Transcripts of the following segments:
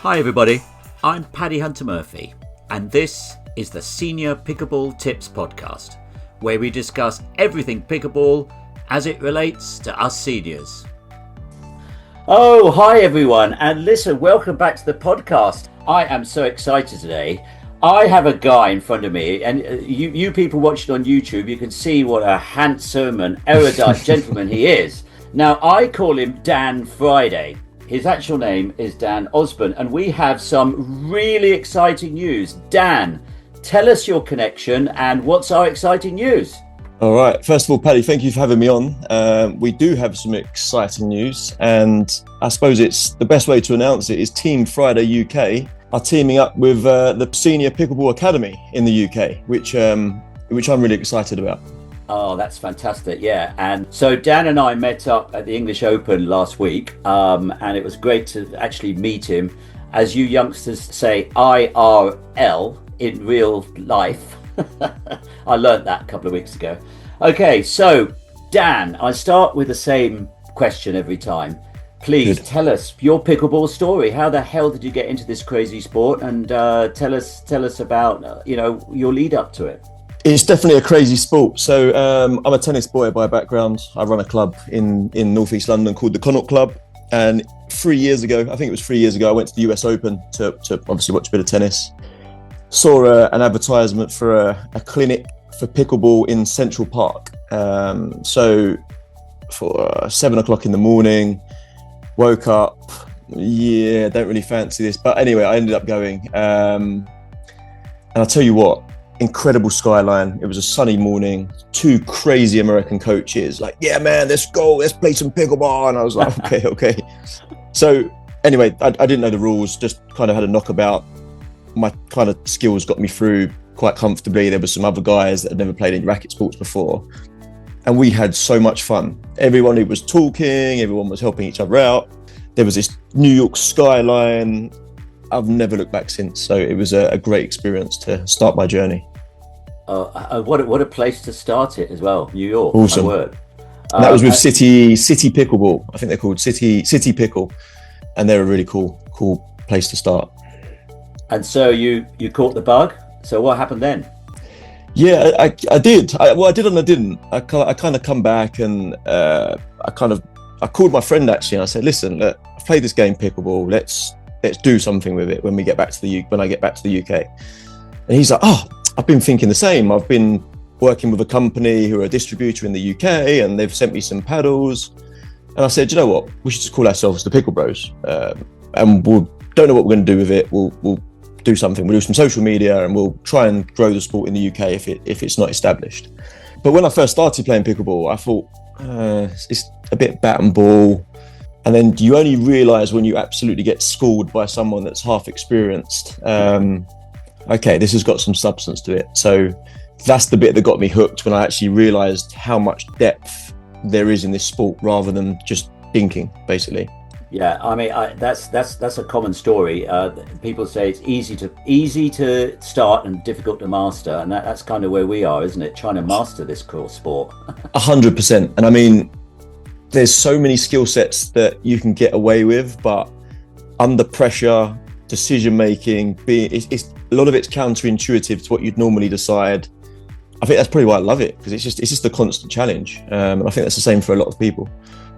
Hi everybody, I'm Paddy Hunter-Murphy, and this is the Senior Pickleball Tips Podcast, where we discuss everything pickleball as it relates to us seniors. Oh, hi everyone, and listen, welcome back to the podcast. I am so excited today. I have a guy in front of me, and you people watching on YouTube, you can see what a handsome and erudite gentleman he is. Now, I call him Dan Friday. His actual name is Dan Osborne, and we have some really exciting news. Dan, tell us your connection and what's our exciting news? All right. First of all, Paddy, thank you for having me on. We do have some exciting news, and I suppose it's the best way to announce it is Team Friday UK are teaming up with the Senior Pickleball Academy in the UK, which I'm really excited about. Oh, that's fantastic. Yeah. And so Dan and I met up at the English Open last week, and it was great to actually meet him. As you youngsters say, IRL, in real life. I learnt that a couple of weeks ago. Okay, so Dan, I start with the same question every time. Please tell us your pickleball story. How the hell did you get into this crazy sport? And tell us about your lead up to it. It's definitely a crazy sport. So I'm a tennis boy by background. I run a club in Northeast London called the Connaught Club. And 3 years ago, I think it was 3 years ago, I went to the US Open to obviously watch a bit of tennis. Saw an advertisement for a clinic for pickleball in Central Park. So for 7 o'clock in the morning, woke up, don't really fancy this. But anyway, I ended up going. And I'll tell you what, incredible skyline. It was a sunny morning, 2 crazy American coaches like, yeah, man, let's go, let's play some pickleball. And I was like, okay. So anyway, I didn't know the rules, just kind of had a knockabout. My kind of skills got me through quite comfortably. There were some other guys that had never played any racket sports before. And we had so much fun. Everyone who was talking, everyone was helping each other out. There was this New York skyline. I've never looked back since. So it was a great experience to start my journey. What a place to start it as well. New York. Awesome. My word. That was with City Pickleball. I think they're called City Pickle. And they're a really cool place to start. And so you caught the bug. So what happened then? Yeah, I did. I did and I didn't. I kind of come back and I called my friend actually and I said, listen, look, I've played this game pickleball. Let's do something with it when I get back to the UK. And he's like, oh, I've been thinking the same. I've been working with a company who are a distributor in the UK and they've sent me some paddles. And I said, you know what? We should just call ourselves the Pickle Bros. And don't know what we're going to do with it. We'll do something. We'll do some social media and we'll try and grow the sport in the UK if it's not established. But when I first started playing pickleball, I thought it's a bit bat and ball. And then you only realise when you absolutely get schooled by someone that's half experienced, okay, this has got some substance to it. So that's the bit that got me hooked when I actually realised how much depth there is in this sport rather than just thinking, basically. Yeah, I mean that's a common story. People say it's easy to start and difficult to master, and that's kind of where we are, isn't it? Trying to master this cool sport. 100%. And I mean, there's so many skill sets that you can get away with, but under pressure, decision making, a lot of it's counterintuitive to what you'd normally decide. I think that's probably why I love it, because it's just a constant challenge, and I think that's the same for a lot of people.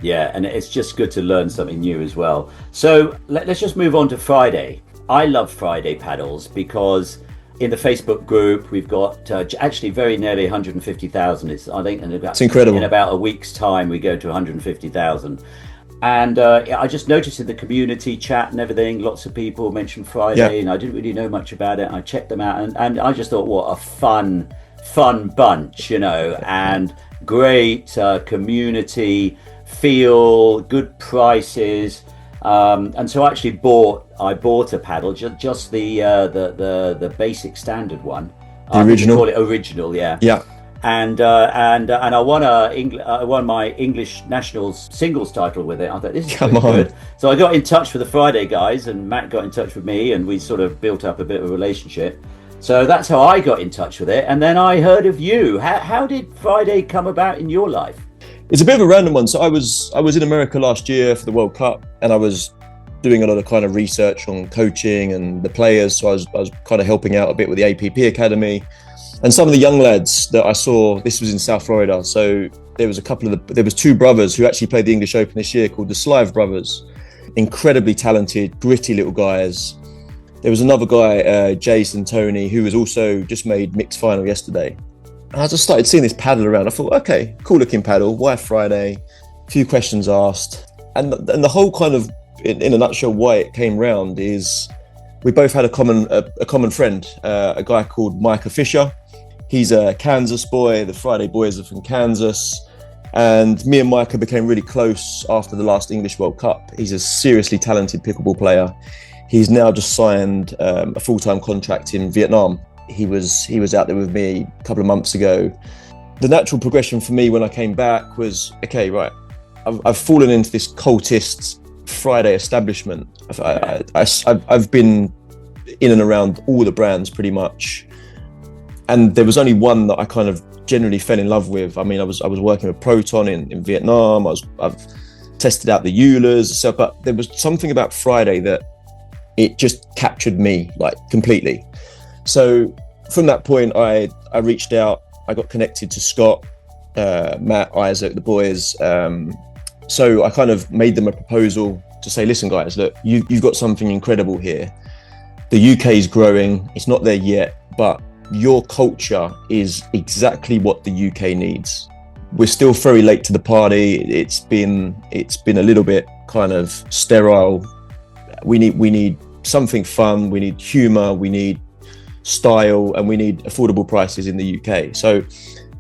Yeah, and it's just good to learn something new as well. So let's just move on to Friday. I love Friday paddles because in the Facebook group we've got actually very nearly 150,000. It's incredible. In about a week's time we go to 150,000. And I just noticed in the community chat and everything, lots of people mentioned Friday, and I didn't really know much about it. I checked them out and I just thought, what a fun bunch, and great community feel, good prices, and so I actually bought a paddle, just the basic standard one. The original. Call it original, yeah. And I won my English Nationals singles title with it. I thought, this is good. So I got in touch with the Friday guys, and Matt got in touch with me, and we sort of built up a bit of a relationship. So that's how I got in touch with it. And then I heard of you. How did Friday come about in your life? It's a bit of a random one. So I was in America last year for the World Cup, and I was doing a lot of kind of research on coaching and the players. So I was kind of helping out a bit with the APP Academy. And some of the young lads that I saw, this was in South Florida. So there was two brothers who actually played the English Open this year called the Slive brothers. Incredibly talented, gritty little guys. There was another guy, Jason Tony, who was also just made mixed final yesterday. And I just started seeing this paddle around. I thought, okay, cool looking paddle. Why Friday? A few questions asked. And the whole kind of, in a nutshell, why it came round is we both had a common friend, a guy called Micah Fisher. He's a Kansas boy. The Friday boys are from Kansas. And me and Micah became really close after the last English World Cup. He's a seriously talented pickleball player. He's now just signed a full-time contract in Vietnam. He was out there with me a couple of months ago. The natural progression for me when I came back was, okay, right, I've fallen into this cultist Friday establishment. I've been in and around all the brands pretty much. And there was only one that I kind of generally fell in love with. I mean, I was working with Proton in Vietnam. I've tested out the Eulers, but there was something about Friday that it just captured me like completely. So from that point, I reached out. I got connected to Scott, Matt, Isaac, the boys. So I kind of made them a proposal to say, listen, guys, look, you've got something incredible here. The UK is growing. It's not there yet, but your culture is exactly what the UK needs. We're still very late to the party. It's been a little bit kind of sterile. We need something fun. We need humour. We need style, and we need affordable prices in the UK. So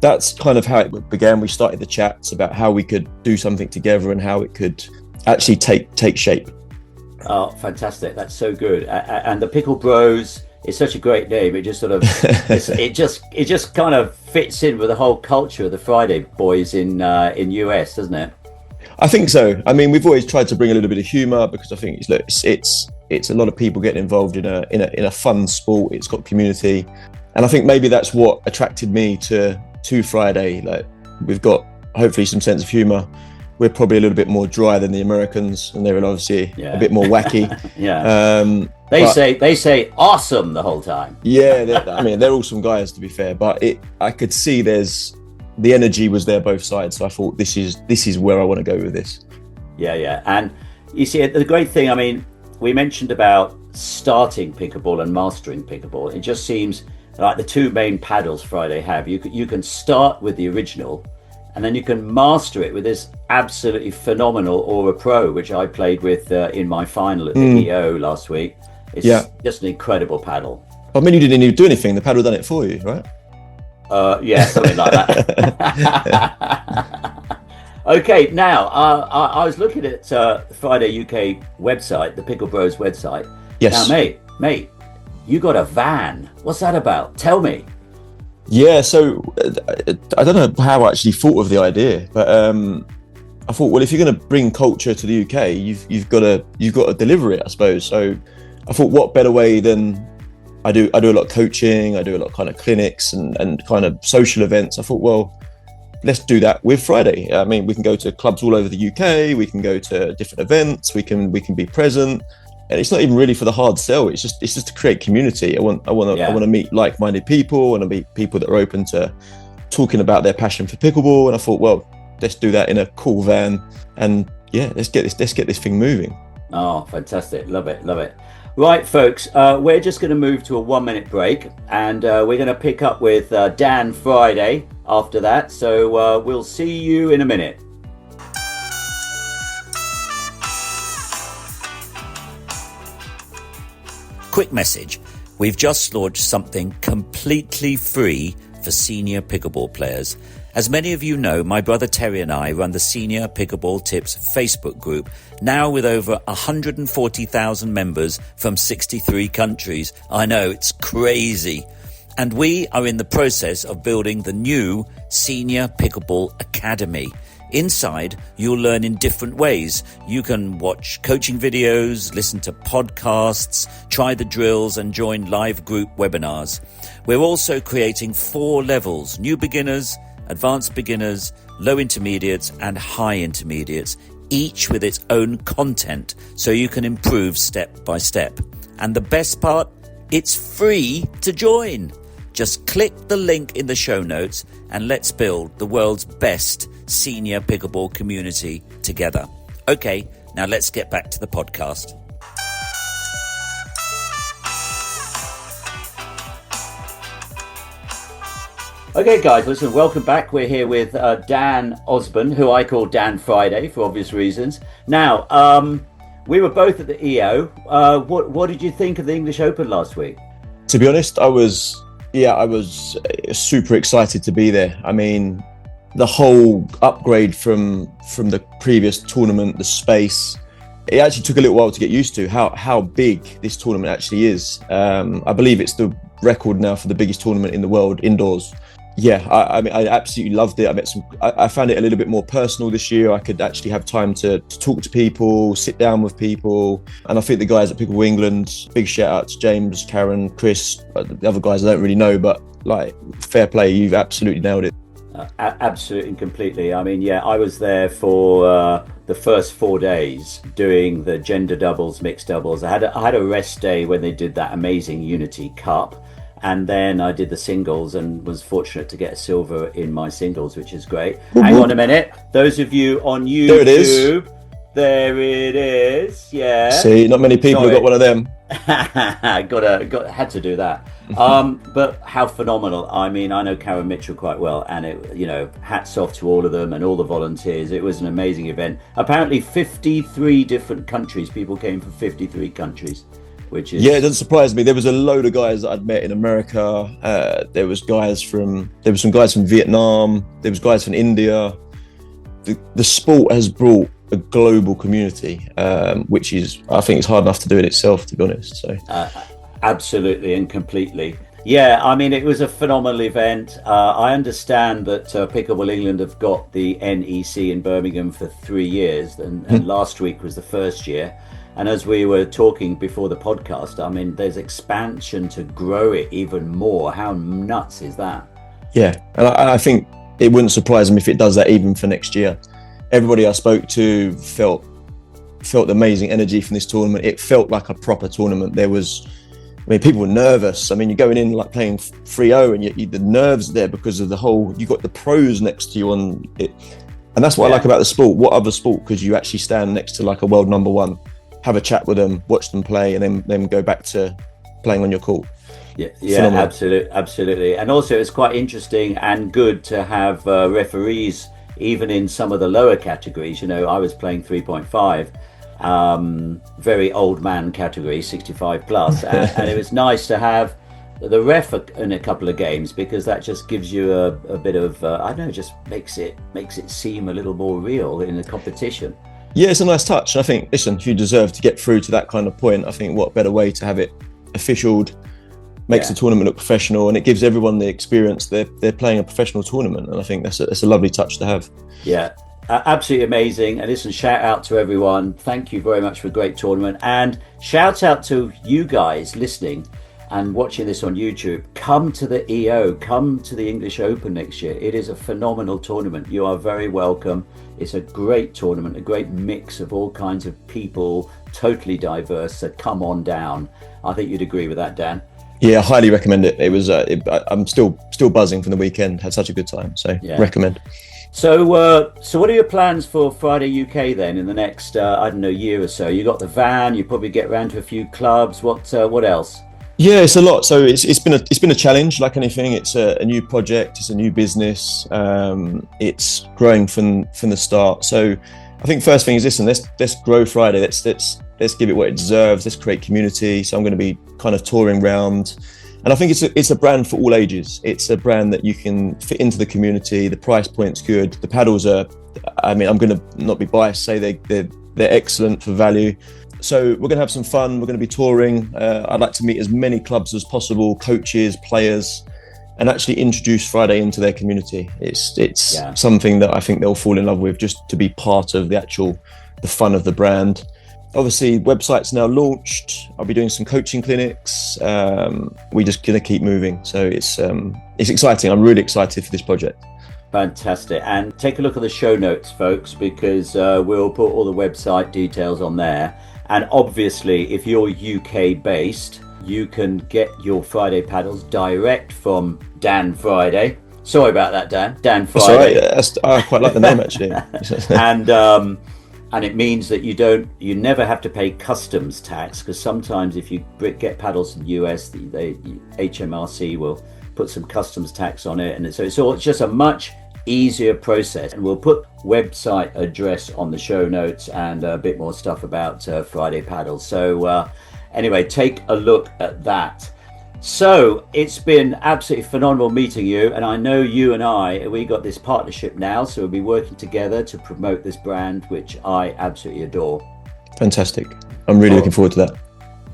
that's kind of how it began. We started the chats about how we could do something together and how it could actually take shape. Oh, fantastic! That's so good. And the Pickle Bros is such a great name. It just sort of it just kind of fits in with the whole culture of the Friday boys in US, doesn't it? I think so. I mean, we've always tried to bring a little bit of humour because I think it's a lot of people getting involved in a fun sport. It's got community, and I think maybe that's what attracted me to Friday. Like, we've got hopefully some sense of humour. We're probably a little bit more dry than the Americans, and they're obviously a bit more wacky. They say awesome the whole time. Yeah, they're awesome guys, to be fair. But I could see the energy was there both sides. So I thought this is where I want to go with this. Yeah. And you see, the great thing, I mean, we mentioned about starting pickleball and mastering pickleball. It just seems like the two main paddles Friday have. You can start with the original, and then you can master it with this absolutely phenomenal Aura Pro, which I played with in my final at the EO last week. It's just an incredible paddle. I mean, you didn't need to do anything. The paddle done it for you, right? Something like that. Okay, now I was looking at the Friday UK website, the Pickle Bros website. Yes. Now, mate, you got a van. What's that about? Tell me. Yeah, so I don't know how I actually thought of the idea, but I thought, well, if you're going to bring culture to the UK, you've got to deliver it, I suppose. So I thought, what better way than I do a lot of coaching, I do a lot of kind of clinics and kind of social events. I thought, well, let's do that with Friday. I mean, we can go to clubs all over the UK, we can go to different events, we can be present. And it's not even really for the hard sell. It's just to create community. I want to meet like-minded people. I want to meet people that are open to talking about their passion for pickleball. And I thought, well, let's do that in a cool van. And yeah, let's get this thing moving. Oh, fantastic! Love it. Right, folks, we're just going to move to a 1-minute break, and we're going to pick up with Dan Friday after that. So we'll see you in a minute. Quick message. We've just launched something completely free for senior pickleball players. As many of you know, my brother Terry and I run the Senior Pickleball Tips Facebook group, now with over 140,000 members from 63 countries. I know, it's crazy. And we are in the process of building the new Senior Pickleball Academy. Inside, you'll learn in different ways. You can watch coaching videos, listen to podcasts, try the drills and join live group webinars. We're also creating 4 levels: new beginners, advanced beginners, low intermediates and high intermediates. each with its own content, so you can improve step by step. And the best part, it's free to join. Just click the link in the show notes and let's build the world's best senior pickleball community together. Okay, now let's get back to the podcast. Okay, guys, listen, welcome back. We're here with Dan Osborne, who I call Dan Friday for obvious reasons. Now, we were both at the EO. What did you think of the English Open last week? To be honest, I was super excited to be there. I mean, the whole upgrade from the previous tournament, the space, it actually took a little while to get used to how big this tournament actually is. I believe it's the record now for the biggest tournament in the world indoors. Yeah, I mean, I absolutely loved it. I found it a little bit more personal this year. I could actually have time to talk to people, sit down with people. And I think the guys at Pickleball England, big shout out to James, Karen, Chris, the other guys I don't really know, but like, fair play, you've absolutely nailed it. Absolutely and completely. I mean, yeah, I was there for the first 4 days doing the gender doubles, mixed doubles. I had a rest day when they did that amazing Unity Cup. And then I did the singles and was fortunate to get a silver in my singles, which is great. Mm-hmm. Hang on a minute. Those of you on YouTube. There it is. There it is. Yeah. See, not many people have got one of them. Had to do that. But how phenomenal. I mean, I know Karen Mitchell quite well, and hats off to all of them and all the volunteers. It was an amazing event. Apparently 53 different countries. People came from 53 countries. Which is... Yeah, it doesn't surprise me. There was a load of guys that I'd met in America. There were some guys from Vietnam. There was guys from India. The sport has brought a global community, which is, I think, it's hard enough to do it itself, to be honest. So, absolutely and completely. Yeah, I mean, it was a phenomenal event. I understand that Pickleball England have got the NEC in Birmingham for 3 years, and last week was the first year. And as we were talking before the podcast, I mean, there's expansion to grow it even more. How nuts is that? Yeah, and I think it wouldn't surprise me if it does that even for next year. Everybody I spoke to felt amazing energy from this tournament. It felt like a proper tournament. People were nervous. I mean, you're going in like playing 3-0 and the nerves there because of you got the pros next to you on it. And that's what I like about the sport. What other sport could you actually stand next to like a world number one? Have a chat with them, watch them play, and then go back to playing on your court. Yeah, absolutely. And also, it's quite interesting and good to have referees, even in some of the lower categories. I was playing 3.5, very old man category, 65 plus, and it was nice to have the ref in a couple of games, because that just gives you a bit of just makes it seem a little more real in the competition. Yeah, it's a nice touch. I think, listen, if you deserve to get through to that kind of point, I think what better way to have it officialed, makes the tournament look professional, and it gives everyone the experience they're playing a professional tournament. And I think that's a lovely touch to have. Yeah, absolutely amazing. And listen, shout out to everyone. Thank you very much for a great tournament. And shout out to you guys listening and watching this on YouTube. Come to the EO, come to the English Open next year. It is a phenomenal tournament. You are very welcome. It's a great tournament, a great mix of all kinds of people, totally diverse. So come on down. I think you'd agree with that, Dan. Yeah, I highly recommend it. It was. I'm still buzzing from the weekend. Had such a good time. So recommend. So what are your plans for Friday UK then in the next year or so? You got the van. You probably get around to a few clubs. What else? Yeah, it's a lot. So it's been a challenge, like anything. It's a new project. It's a new business. It's growing from the start. So I think first thing is, listen, let's grow Friday. Let's give it what it deserves. Let's create community. So I'm going to be kind of touring around, and I think it's a brand for all ages. It's a brand that you can fit into the community. The price point's good. The paddles are. I mean, I'm going to not be biased. Say they're excellent for value. So we're going to have some fun. We're going to be touring. I'd like to meet as many clubs as possible, coaches, players, and actually introduce Friday into their community. It's something that I think they'll fall in love with, just to be part of the fun of the brand. Obviously, website's now launched. I'll be doing some coaching clinics. We're just going to keep moving. So it's exciting. I'm really excited for this project. Fantastic. And take a look at the show notes, folks, because we'll put all the website details on there. And obviously, if you're UK based, you can get your Friday paddles direct from Dan Friday. Sorry about that, Dan Friday. That's all right. I quite like the name, actually. And it means that you never have to pay customs tax, because sometimes if you get paddles in the US, the HMRC will put some customs tax on it, and so it's just a much easier process. And we'll put website address on the show notes and a bit more stuff about Friday paddles. So anyway, take a look at that. So it's been absolutely phenomenal meeting you, and I know you and we got this partnership now, so we'll be working together to promote this brand, which I absolutely adore. Fantastic. I'm really looking forward to that.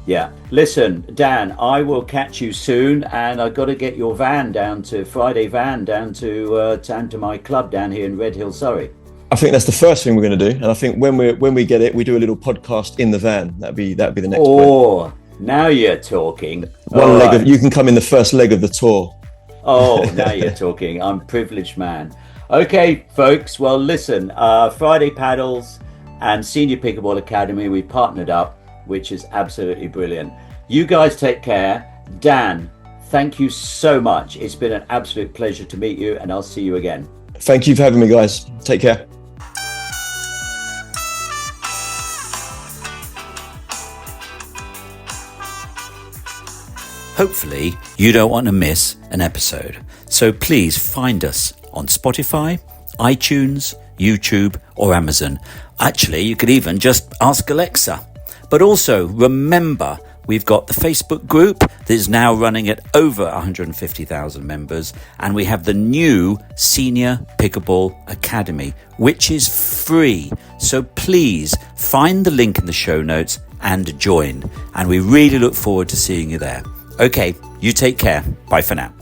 Yeah. Listen, Dan, I will catch you soon, and I've got to get your van down to my club down here in Red Hill, Surrey. I think that's the first thing we're going to do, and I think when we get it, we do a little podcast in the van. That'd be the next point. Now you're talking. You can come in the first leg of the tour. Oh, now you're talking. I'm a privileged man. Okay, folks. Well, listen, Friday Paddles and Senior Pickleball Academy, we partnered up, which is absolutely brilliant. You guys take care. Dan, thank you so much. It's been an absolute pleasure to meet you, and I'll see you again. Thank you for having me, guys. Take care. Hopefully, you don't want to miss an episode. So please find us on Spotify, iTunes, YouTube, or Amazon. Actually, you could even just ask Alexa. But also remember, we've got the Facebook group that is now running at over 150,000 members. And we have the new Senior Pickleball Academy, which is free. So please find the link in the show notes and join. And we really look forward to seeing you there. Okay, you take care. Bye for now.